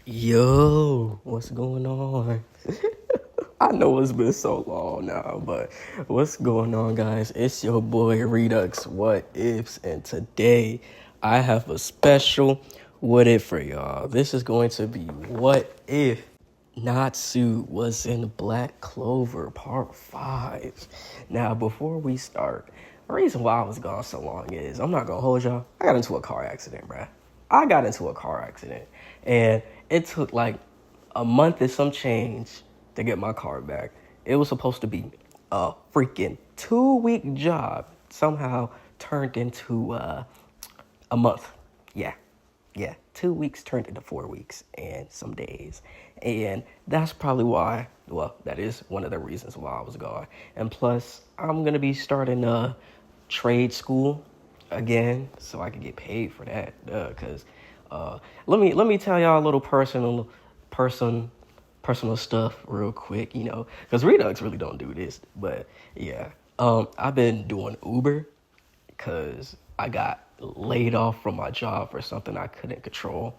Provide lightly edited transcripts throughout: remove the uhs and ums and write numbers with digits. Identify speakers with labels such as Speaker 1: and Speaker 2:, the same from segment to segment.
Speaker 1: Yo, what's going on? I know it's been so long now, but what's going on, guys? It's your boy Redux What Ifs, and today I have a special what if for y'all. This is going to be what if Natsu was in Black Clover Part 5. Now, before we start, the reason why I was gone so long is, I'm not gonna hold y'all, I got into a car accident, bruh. I got into a car accident, and it took like a month and some change to get my car back. It was supposed to be a freaking 2-week job, somehow turned into a month. Yeah, 2 weeks turned into 4 weeks and some days. And that's probably why, well, that is one of the reasons why I was gone. And plus, I'm going to be starting a trade school again so I can get paid for that. Because let me tell y'all a little personal stuff real quick, because Redux really don't do this. But yeah, I've been doing Uber because I got laid off from my job for something I couldn't control.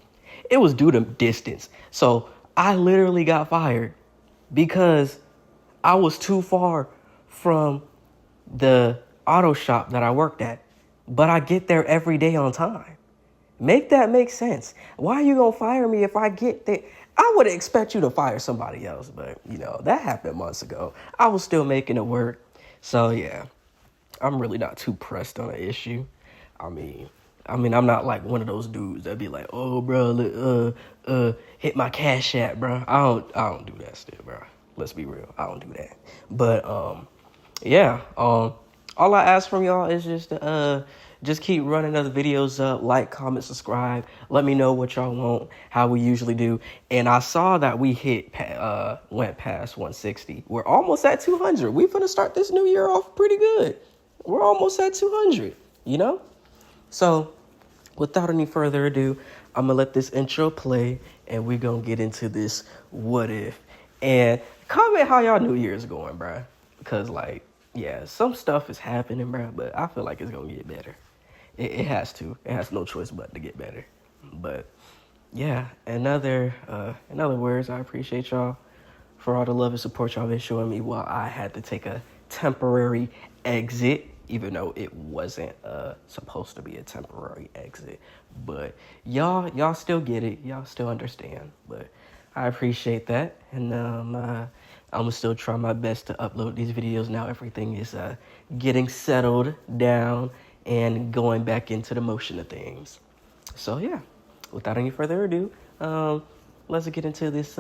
Speaker 1: It was due to distance. So I literally got fired because I was too far from the auto shop that I worked at. But I get there every day on time. Make that make sense. Why are you going to fire me if I get there? I would expect you to fire somebody else, but, that happened months ago. I was still making it work. So, yeah, I'm really not too pressed on the issue. I mean, I'm not like one of those dudes that be like, oh, bro, hit my Cash App, bro. I don't do that shit, bro. Let's be real. I don't do that. But, yeah, all I ask from y'all is just keep running other videos up, like, comment, subscribe. Let me know what y'all want, how we usually do. And I saw that we went past 160. We're almost at 200. We finna start this new year off pretty good. We're almost at 200, So, without any further ado, I'm going to let this intro play, and we're going to get into this what if. And comment how y'all New Year's going, bruh. Because, some stuff is happening, bruh, but I feel like it's going to get better. It has to. It has no choice but to get better. But, yeah, in other words, I appreciate y'all for all the love and support y'all been showing me while I had to take a temporary exit, even though it wasn't supposed to be a temporary exit. But y'all still get it. Y'all still understand. But I appreciate that. And I'm going to still try my best to upload these videos now. Everything is getting settled down and going back into the motion of things. So, yeah, without any further ado, let's get into this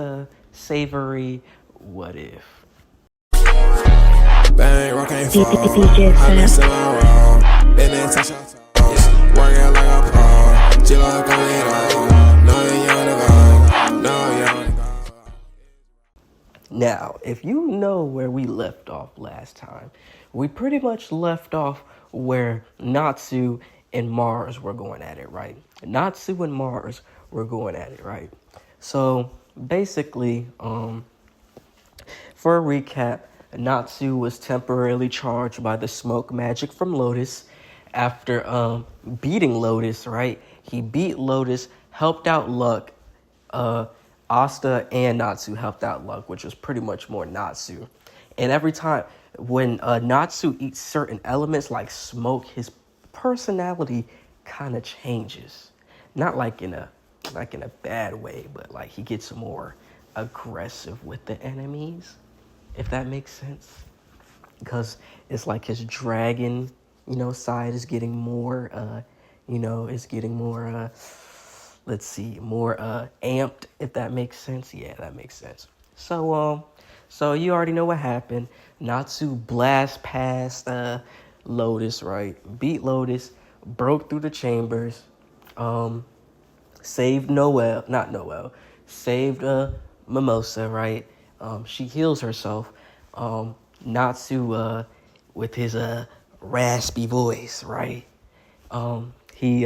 Speaker 1: savory what if.
Speaker 2: Bang, rock ain't fall. I been sitting around. Been in touch. Working like a pro. Chill like a leader. No, you're the God.
Speaker 1: Now, if you know where we left off last time, we pretty much left off where Natsu and Mars were going at it, right? Natsu and Mars were going at it, right? So, basically, for a recap, Natsu was temporarily charged by the smoke magic from Lotus after beating Lotus, right? He beat Lotus, helped out Luck. Asta and Natsu helped out Luck, which was pretty much more Natsu. And every time when Natsu eats certain elements like smoke, his personality kind of changes. Not like in a bad way, but like he gets more aggressive with the enemies, if that makes sense. Because it's like his dragon, side is getting more, more amped, if that makes sense. Yeah, that makes sense. So you already know what happened. Natsu blast past Lotus, right? Beat Lotus, broke through the chambers, saved saved Mimosa, right? She heals herself. Natsu, with his raspy voice, right? He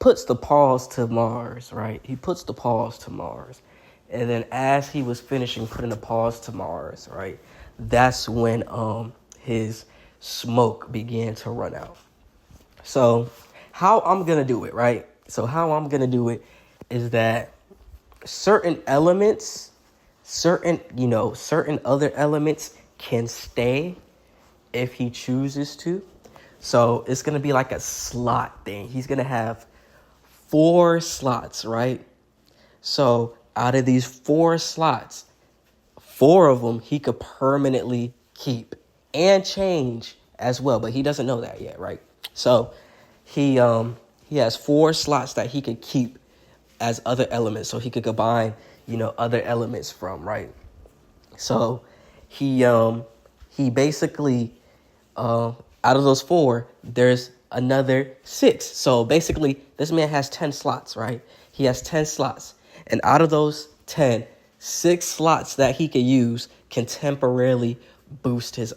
Speaker 1: puts the pause to Mars, right? He puts the pause to Mars. And then as he was finishing putting the pause to Mars, right? That's when his smoke began to run out. So how I'm going to do it, right? So how I'm going to do it is that certain elements, certain other elements can stay if he chooses to. So it's going to be like a slot thing. He's going to have 4 slots, right? So out of these 4 slots, 4 of them he could permanently keep and change as well, but he doesn't know that yet, right? So he has 4 slots that he could keep as other elements, so he could combine, other elements from, right? So he basically out of those 4, there's another 6. So basically, this man has 10 slots, right? He has 10 slots. And out of those 10, 6 slots that he could use can temporarily boost his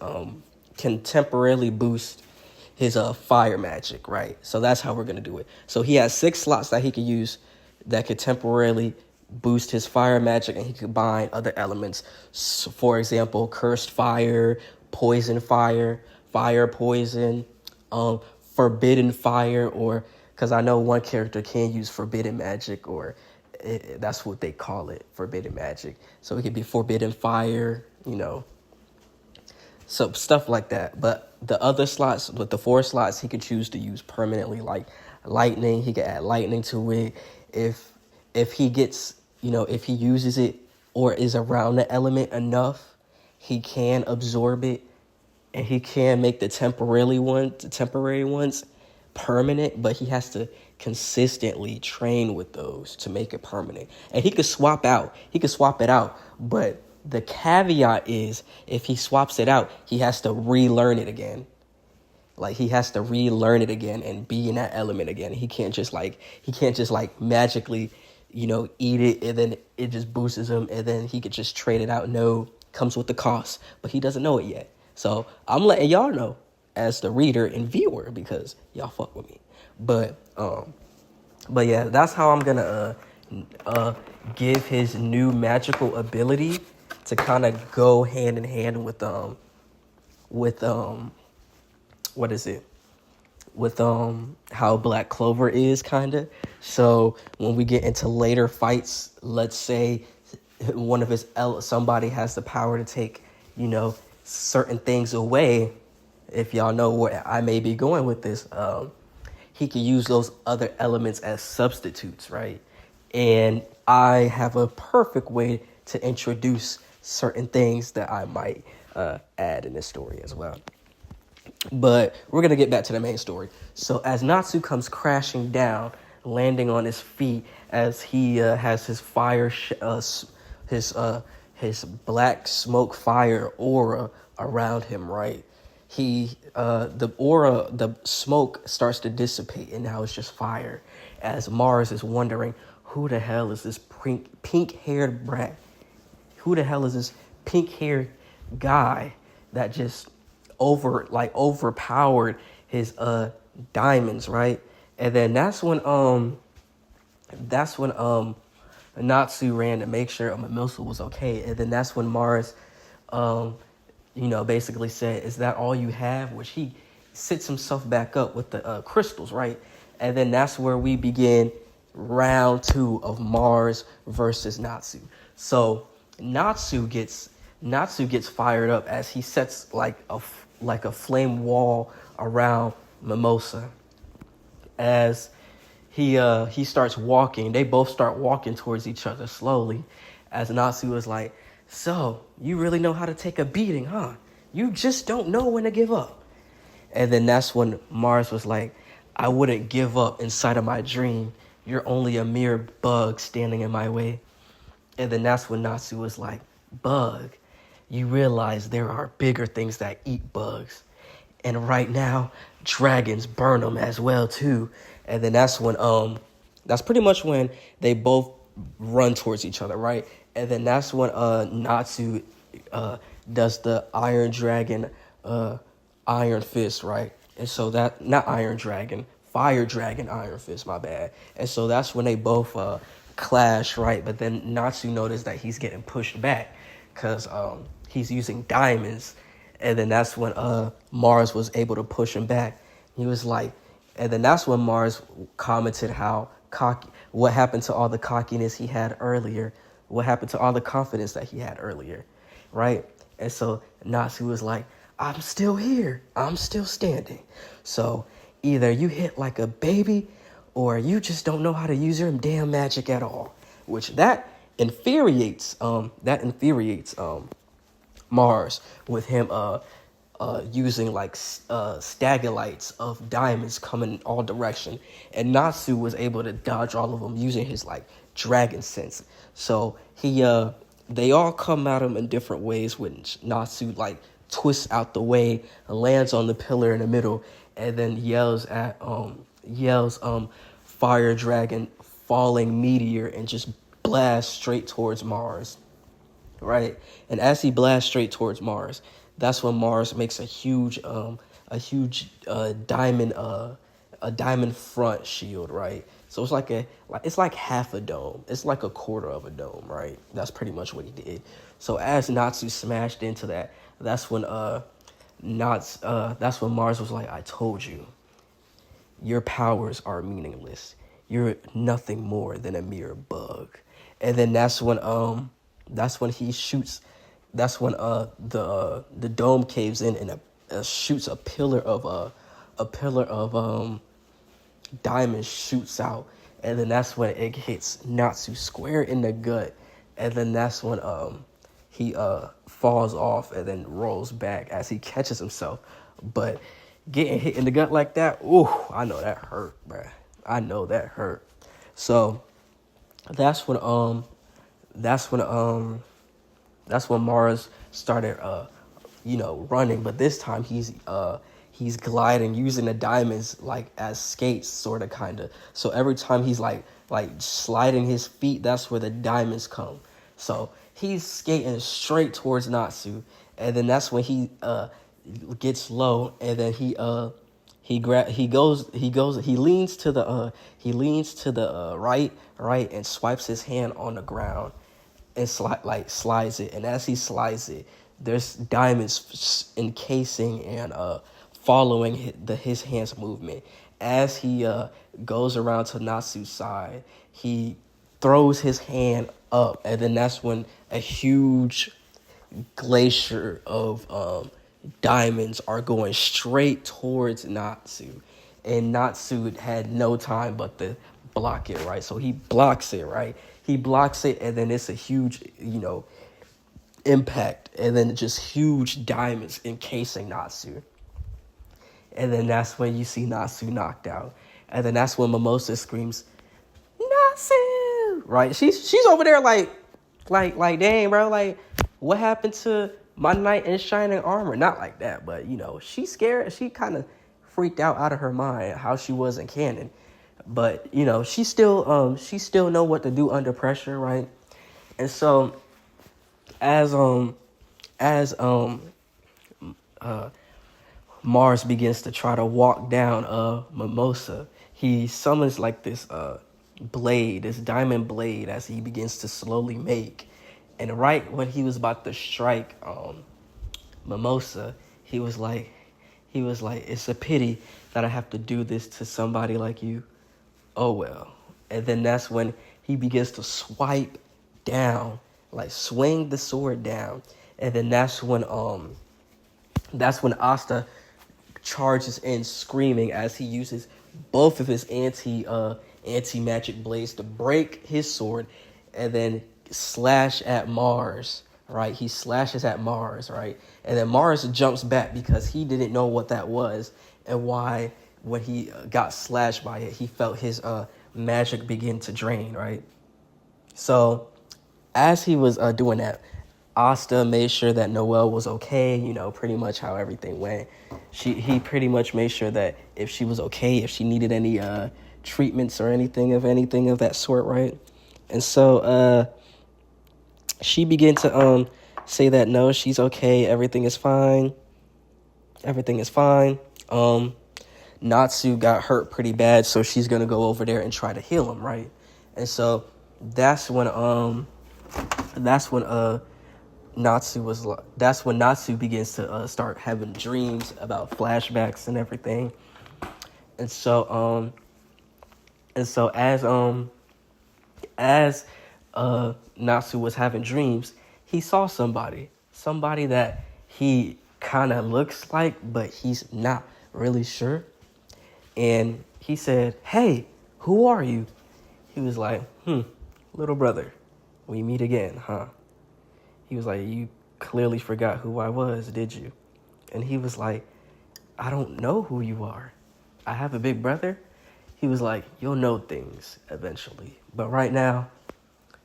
Speaker 1: fire magic, right? So that's how we're going to do it. So he has 6 slots that he could use that could temporarily boost his fire magic, and he could combine other elements. So for example, cursed fire, poison fire, fire poison, forbidden fire, or because I know one character can use forbidden magic, or that's what they call it, forbidden magic. So it could be forbidden fire, so stuff like that. But the other slots, with the 4 slots, he could choose to use permanently, like lightning. He could add lightning to it. If he gets, if he uses it or is around the element enough, he can absorb it, and he can make the temporary ones permanent, but he has to consistently train with those to make it permanent. And he could swap it out, but the caveat is if he swaps it out, he has to relearn it again. Like, he has to relearn it again and be in that element again. He can't just magically, eat it and then it just boosts him and then he could just trade it out. No, comes with the cost, but he doesn't know it yet. So I'm letting y'all know as the reader and viewer because y'all fuck with me. But yeah, that's how I'm gonna give his new magical ability to kind of go hand in hand with how Black Clover is kind of. So when we get into later fights, let's say somebody has the power to take, certain things away. If y'all know where I may be going with this, he can use those other elements as substitutes, right? And I have a perfect way to introduce certain things that I might add in this story as well. But we're going to get back to the main story. So as Natsu comes crashing down, landing on his feet, as he has his fire, his black smoke fire aura around him, right? The smoke starts to dissipate, and now it's just fire. As Mars is wondering, who the hell is this pink-haired brat? Who the hell is this pink-haired guy that just overpowered his diamonds, right? And then that's when Natsu ran to make sure Mimosa was okay. And then that's when Mars basically said, "Is that all you have?" Which he sits himself back up with the crystals, right? And then that's where we begin round 2 of Mars versus Natsu. So Natsu gets fired up as he sets like a flame wall around Mimosa. As he starts walking, they both start walking towards each other slowly. As Natsu is like, "So, you really know how to take a beating, huh? You just don't know when to give up." And then that's when Mars was like, "I wouldn't give up inside of my dream. You're only a mere bug standing in my way." And then that's when Natsu was like, "Bug, you realize there are bigger things that eat bugs. And right now, dragons burn them as well, too." And then that's when, that's pretty much when they both run towards each other, right? And then that's when Natsu does the Iron Dragon Iron Fist, right? And so that, not Iron Dragon, Fire Dragon Iron Fist, my bad. And so that's when they both clash, right? But then Natsu noticed that he's getting pushed back because he's using diamonds. And then that's when Mars was able to push him back. He was like, and then that's when Mars commented how what happened to all the cockiness he had earlier, what happened to all the confidence that he had earlier, right? And so Natsu was like, I'm still here, I'm still standing. So either you hit like a baby, or you just don't know how to use your damn magic at all. Which that infuriates Mars, with him using like staggerlights of diamonds coming in all direction, and Natsu was able to dodge all of them using his like dragon sense. So they all come at him in different ways, which Natsu like twists out the way, lands on the pillar in the middle, and then yells fire dragon falling meteor, and just blasts straight towards Mars, right? And as he blasts straight towards Mars, that's when Mars makes a huge diamond front shield, right? So it's like half a dome. It's like a quarter of a dome, right? That's pretty much what he did. So as Natsu smashed into that, that's when Mars was like, I told you, your powers are meaningless. You're nothing more than a mere bug. And then that's when he shoots. That's when the dome caves in and shoots a pillar of diamond shoots out, and then that's when it hits Natsu square in the gut, and then that's when he falls off and then rolls back as he catches himself. But getting hit in the gut like that, ooh, I know that hurt, bruh. I know that hurt. So that's when Mars started running, but this time he's gliding using the diamonds like as skates, sort of, kind of. So every time he's like sliding his feet, that's where the diamonds come. So he's skating straight towards Natsu, and then that's when he gets low, and then he leans to the right and swipes his hand on the ground and slides it. And as he slides it, there's diamonds encasing and following his hand's movement. As he goes around to Natsu's side, he throws his hand up, and then that's when a huge glacier of diamonds are going straight towards Natsu. And Natsu had no time but to block it, right? So he blocks it, right? He blocks it, and then it's a huge, impact, and then just huge diamonds encasing Natsu. And then that's when you see Natsu knocked out. And then that's when Mimosa screams, Natsu! Right? She's over there like, dang, bro, like, what happened to my knight in shining armor? Not like that, but, she's scared. She kind of freaked out of her mind how she was in canon. But, she still know what to do under pressure, right? And so as Mars begins to try to walk down Mimosa, he summons like this this diamond blade, as he begins to slowly make. And right when he was about to strike Mimosa, he was like, it's a pity that I have to do this to somebody like you. Oh well. And then that's when he begins to swipe down, like swing the sword down. And then that's when Asta charges in screaming, as he uses both of his anti-magic blades to break his sword and then slash at Mars, right? He slashes at Mars, right? And then Mars jumps back because he didn't know what that was and why, when he got slashed by it, he felt his magic begin to drain, right? So as he was doing that, Asta made sure that Noelle was okay, pretty much how everything went. He pretty much made sure that if she was okay, if she needed any treatments or anything of that sort, right? And so she began to say that no, she's okay, everything is fine. Natsu got hurt pretty bad, so she's gonna go over there and try to heal him, right? And so that's when Natsu begins to start having dreams about flashbacks and everything. And so And so as Natsu was having dreams, he saw somebody that he kind of looks like, but he's not really sure. And he said, "Hey, who are you?" He was like, "Little brother, we meet again, huh?" He was like, "You clearly forgot who I was, did you?" And he was like, "I don't know who you are. I have a big brother." He was like, "You'll know things eventually. But right now,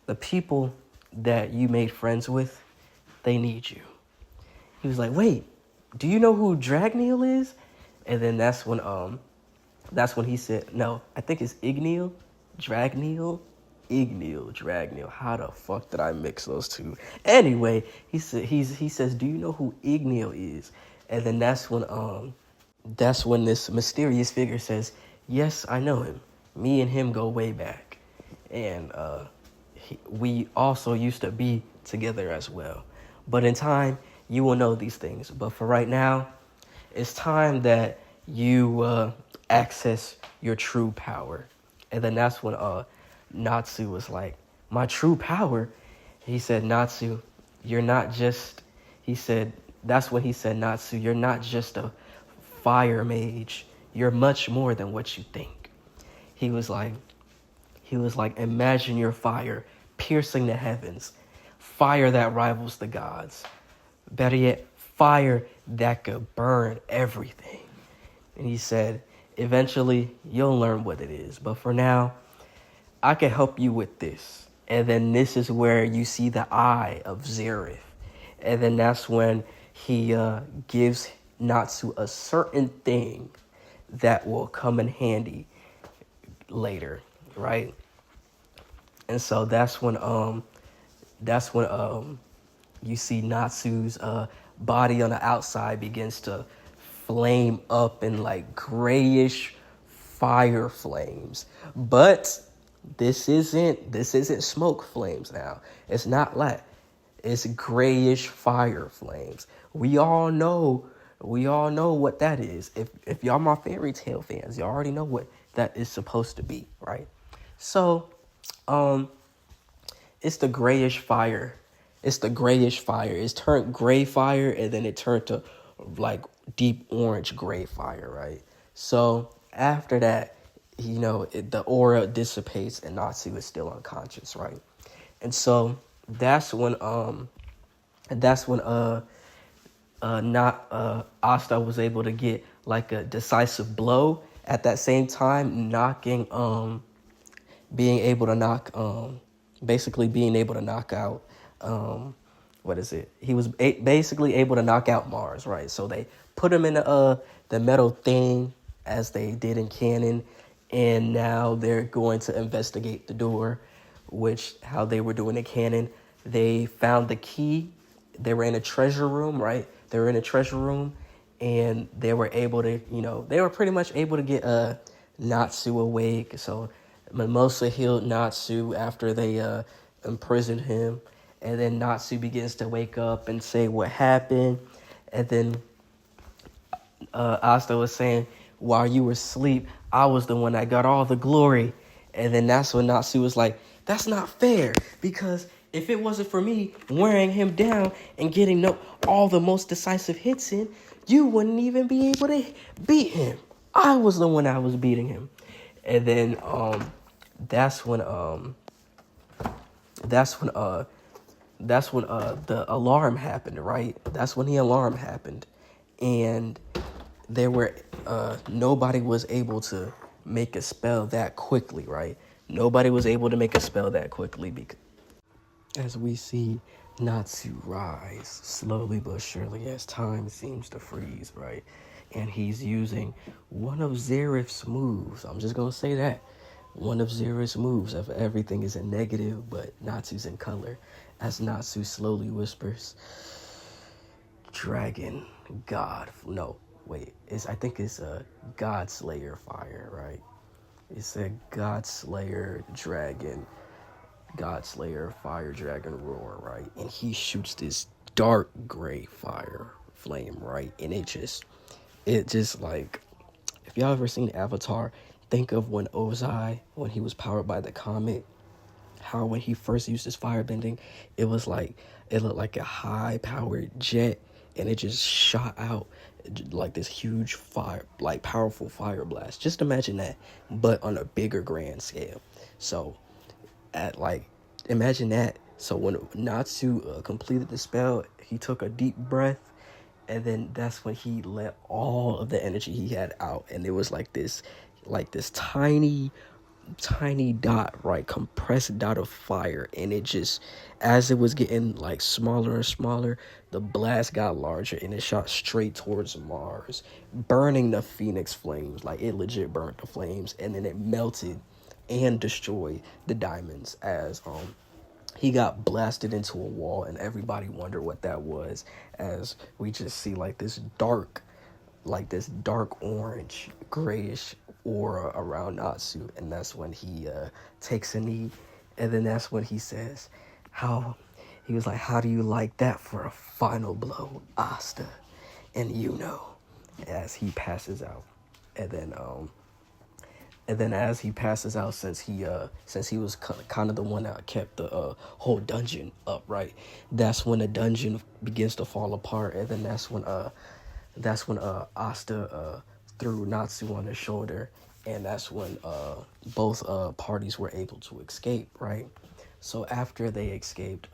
Speaker 1: the people that you made friends with, they need you." He was like, "Wait, do you know who Dragneel is?" And then that's when he said, "No, I think it's Igneal, Dragneel, Igneal, Dragneel. How the fuck did I mix those two?" Anyway, he says, "Do you know who Igneal is?" And then that's when this mysterious figure says, "Yes, I know him. Me and him go way back, and we also used to be together as well. But in time, you will know these things. But for right now, it's time that you access your true power." And then that's when Natsu was like, "My true power?" He said, "Natsu, you're not just," he said, that's when he said, "Natsu, you're not just a fire mage. You're much more than what you think." He was like, "Imagine your fire piercing the heavens, fire that rivals the gods. Better yet, fire that could burn everything." And he said, "Eventually, you'll learn what it is. But for now, I can help you with this." And then this is where you see the eye of Zareth. And then that's when he gives Natsu a certain thing that will come in handy later, right? And so that's when you see Natsu's body on the outside begins to flame up in like grayish fire flames. But this isn't smoke flames now. It's not like, it's grayish fire flames. We all know what that is. If y'all my fairy tale fans, y'all already know what that is supposed to be, right? So, it's the grayish fire. It's turned gray fire, and then it turned to like deep orange gray fire, right? So after that, the aura dissipates and Natsu is still unconscious, right? And so that's when not Asta was able to get like a decisive blow. At that same time, being able to knock out, what is it? He was basically able to knock out Mars, right? So they put him in the metal thing as they did in canon, and now they're going to investigate the door, which how they were doing in canon. They found the key. They were in a treasure room, right? They were in a treasure room, and they were able to, they were pretty much able to get Natsu awake. So Mimosa healed Natsu after they imprisoned him. And then Natsu begins to wake up and say what happened. And then Asta was saying, while you were asleep, I was the one that got all the glory. And then that's when Natsu was like, "That's not fair, because if it wasn't for me wearing him down and getting all the most decisive hits in, you wouldn't even be able to beat him. I was the one that was beating him." And then that's when the alarm happened, right? That's when the alarm happened, and nobody was able to make a spell that quickly, right? Nobody was able to make a spell that quickly, because as we see Natsu rise slowly but surely as time seems to freeze, right? And he's using one of Zareth's moves. I'm just gonna say that. One of Zareth's moves. If everything is in negative, but Natsu's in color. As Natsu slowly whispers, "Dragon, God." No, wait. I think it's a God Slayer fire, right? It's a God Slayer dragon. God Slayer fire dragon roar, right? And he shoots this dark gray fire flame, right? And it just like, if y'all ever seen Avatar, think of when Ozai, when he was powered by the comet, how when he first used his firebending, it was like, it looked like a high-powered jet, and it just shot out like this huge fire, like powerful fire blast. Just imagine that, but on a bigger grand scale. So, at like, imagine that. So when Natsu completed the spell, he took a deep breath, and then that's when he let all of the energy he had out, and it was like this tiny dot, right, compressed dot of fire, and it just, as it was getting like smaller and smaller, the blast got larger, and it shot straight towards Mars, burning the Phoenix flames. Like, it legit burnt the flames, and then it melted and destroyed the diamonds as he got blasted into a wall, and everybody wondered what that was, as we just see like this dark orange, grayish aura around Natsu. And that's when he takes a knee, and then that's when he says, he was like, how do you like that for a final blow, Asta? And as he passes out. And then as he passes out, since he was kind of the one that kept the whole dungeon up, right? That's when the dungeon begins to fall apart, and then that's when Asta threw Natsu on his shoulder, and that's when both parties were able to escape, right? So after they escaped,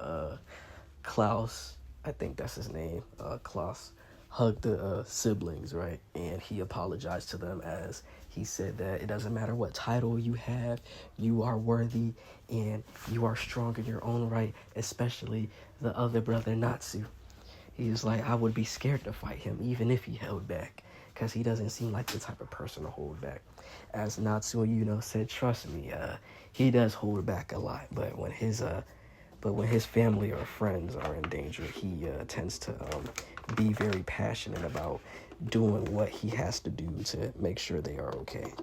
Speaker 1: Klaus, I think that's his name, Klaus, hugged the siblings, right? And he apologized to them, as he said that it doesn't matter what title you have, you are worthy and you are strong in your own right, especially the other brother, Natsu. He was like, I would be scared to fight him, even if he held back, because he doesn't seem like the type of person to hold back. As Natsu, said, trust me, he does hold back a lot, but when his family or friends are in danger, he tends to be very passionate about doing what he has to do to make sure they are okay.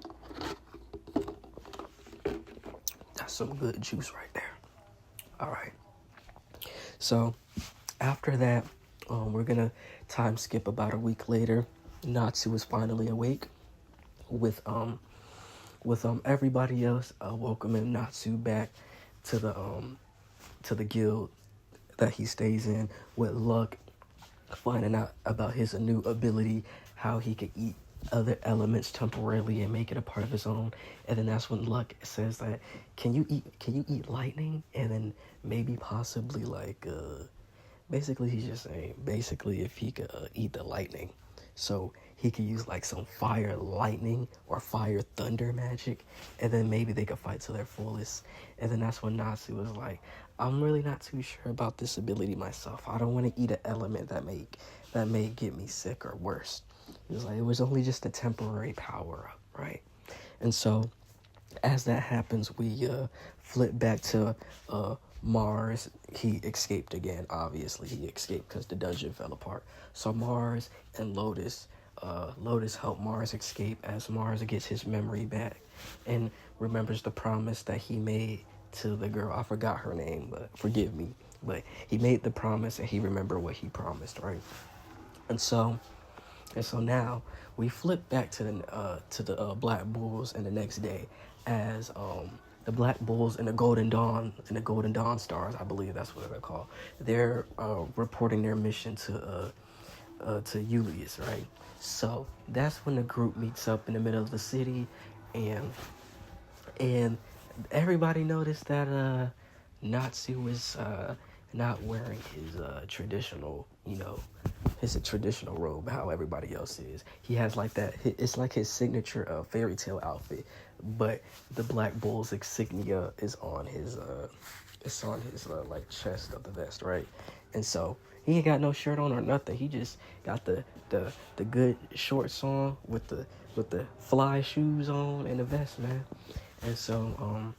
Speaker 1: That's some good juice right there. All right. So after that, we're gonna time skip about a week later. Natsu is finally awake with everybody else welcoming Natsu back to the guild that he stays in, with Luck finding out about his new ability, how he could eat other elements temporarily and make it a part of his own. And then that's when Luck says that, can you eat lightning? And then maybe possibly basically he's just saying, basically if he could eat the lightning, so he could use like some fire lightning or fire thunder magic, and then maybe they could fight to their fullest. And then that's when Natsu was like, I'm really not too sure about this ability myself. I don't want to eat an element that may get me sick or worse. It was like, it was only just a temporary power up, right? And so as that happens, we flip back to Mars. He escaped again. Obviously he escaped because the dungeon fell apart. So Mars and Lotus help Mars escape, as Mars gets his memory back and remembers the promise that he made to the girl. I forgot her name, but forgive me. But he made the promise, and he remembered what he promised, right? And so now we flip back to the Black Bulls, and the next day, as the Black Bulls and the Golden Dawn Stars, I believe that's what they're called. They're reporting their mission to Julius, right? So that's when the group meets up in the middle of the city, and everybody noticed that Natsu is not wearing his traditional robe, how everybody else is. He has like that. It's like his signature fairy tale outfit, but the Black Bull's insignia is on his like chest of the vest, right? And so he ain't got no shirt on or nothing. He just got the good shorts on with the fly shoes on and the vest, man. And so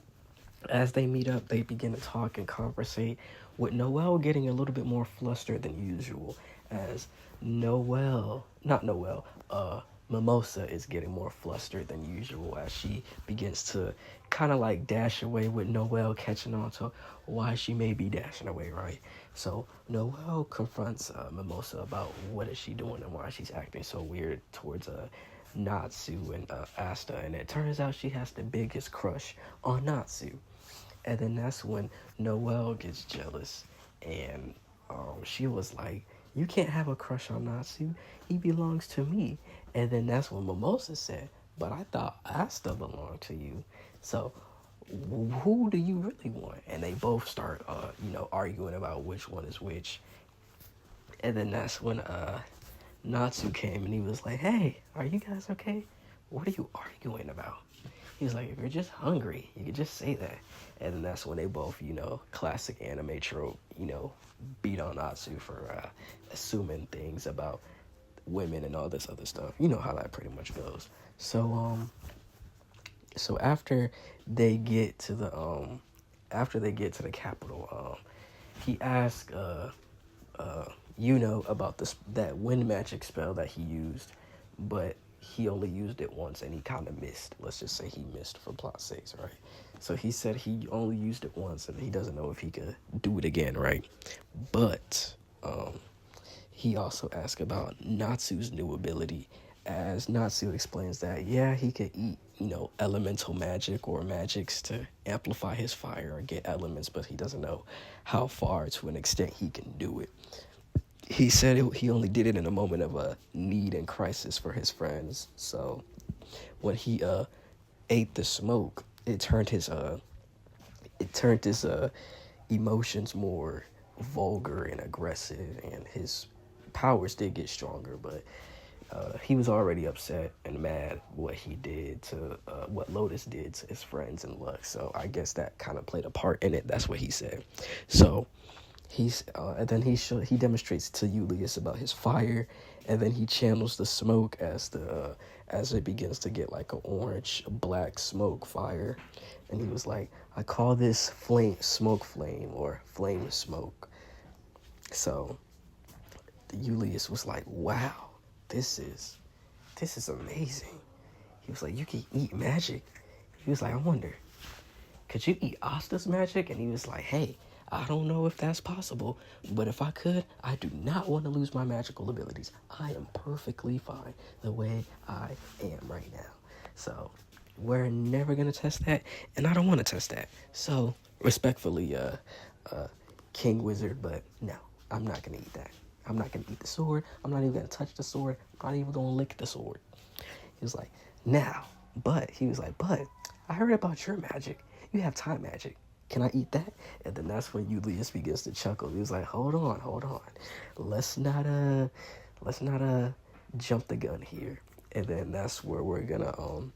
Speaker 1: as they meet up, they begin to talk and conversate, with Noelle getting a little bit more flustered than usual, as Mimosa is getting more flustered than usual, as she begins to kind of like dash away, with Noelle catching on to why she may be dashing away, right? So Noelle confronts Mimosa about what is she doing and why she's acting so weird towards Natsu and Asta, and it turns out she has the biggest crush on Natsu. And then that's when Noelle gets jealous, and she was like, "You can't have a crush on Natsu. He belongs to me." And then that's when Mimosa said, "But I thought Asta belonged to you. So who do you really want?" And they both start, arguing about which one is which. And then that's when Natsu came and he was like, "Hey, are you guys okay? What are you arguing about?" He was like, "If you're just hungry, you could just say that." And then that's when they both, classic anime trope, beat on Natsu for assuming things about women and all this other stuff. You know how that pretty much goes. So after they get to the capital, he asked about that wind magic spell that he used, but he only used it once and he kind of missed. Let's just say he missed for plot sakes, right? So he said he only used it once and he doesn't know if he could do it again, right? But he also asked about Natsu's new ability, as Natsu explains that, yeah, he could eat, elemental magic or magics to amplify his fire or get elements, but he doesn't know how far to an extent he can do it. He said he only did it in a moment of a need and crisis for his friends. So when he ate the smoke, it turned his emotions more vulgar and aggressive, and his powers did get stronger. But he was already upset and mad what he did to what Lotus did to his friends and Lux. So I guess that kind of played a part in it. That's what he said. So and then he demonstrates to Julius about his fire, and then he channels the smoke as it begins to get like an orange black smoke fire, and he was like, "I call this smoke flame or flame smoke." So Julius was like, "Wow, this is amazing." He was like, "You can eat magic." He was like, "I wonder, could you eat Asta's magic?" And he was like, "Hey, I don't know if that's possible, but if I could, I do not want to lose my magical abilities. I am perfectly fine the way I am right now." So we're never going to test that, and I don't want to test that. So respectfully, King Wizard, but no, I'm not going to eat that. I'm not going to eat the sword. I'm not even going to touch the sword. I'm not even going to lick the sword. He was like, but I heard about your magic. You have time magic. Can I eat that? And then that's when Julius begins to chuckle. He was like, hold on. Let's not jump the gun here. And then that's where we're gonna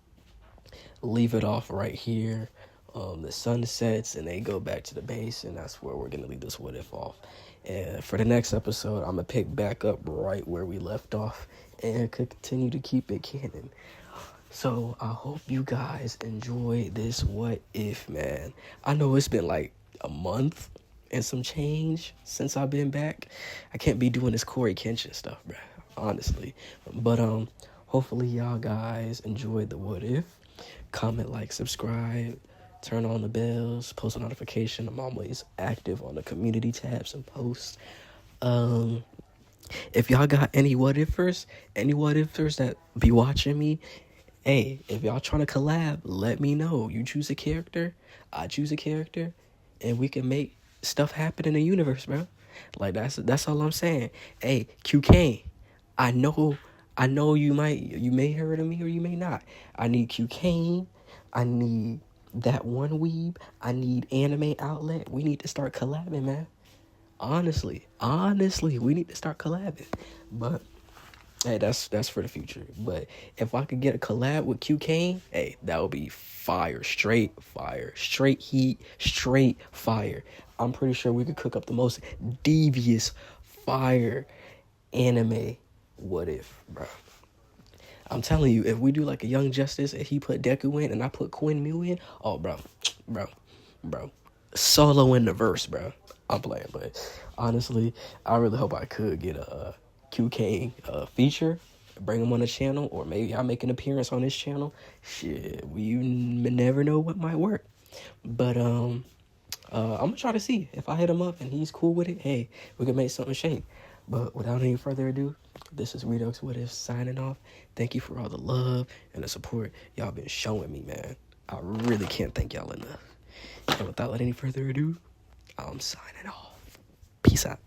Speaker 1: leave it off right here. The sun sets and they go back to the base, and that's where we're gonna leave this what if off. And for the next episode, I'm gonna pick back up right where we left off and continue to keep it canon. So I hope you guys enjoy this what if, man. I know it's been like a month and some change since I've been back. I can't be doing this Corey Kenshin stuff, bro, honestly. But hopefully y'all guys enjoyed the what if. Comment, like, subscribe, turn on the bells, post a notification. I'm always active on the community tabs and posts. If y'all got any what ifers that be watching me, hey, if y'all trying to collab, let me know. You choose a character, I choose a character, and we can make stuff happen in the universe, bro. Like, that's all I'm saying. Hey, Q Kane, I know you may heard of me or you may not. I need Q Kane. I need that one weeb. I need Anime Outlet. We need to start collabing, man. Honestly, we need to start collabing. But hey, that's for the future. But if I could get a collab with Q Kane, hey, that would be fire. Straight heat, straight fire. I'm pretty sure we could cook up the most devious fire anime what if, bro. I'm telling you, if we do like a Young Justice and he put Deku in and I put Quinn Mew in, oh, bro. Solo in the verse, bro. I'm playing, but honestly, I really hope I could get a Q Kane feature, bring him on the channel, or maybe I make an appearance on his channel. Shit, we never know what might work. But I'm gonna try to see if I hit him up and he's cool with it. Hey, we can make something shake. But without any further ado, this is Redux What If signing off. Thank you for all the love and the support y'all been showing me, man. I really can't thank y'all enough. And without any further ado, I'm signing off. Peace out.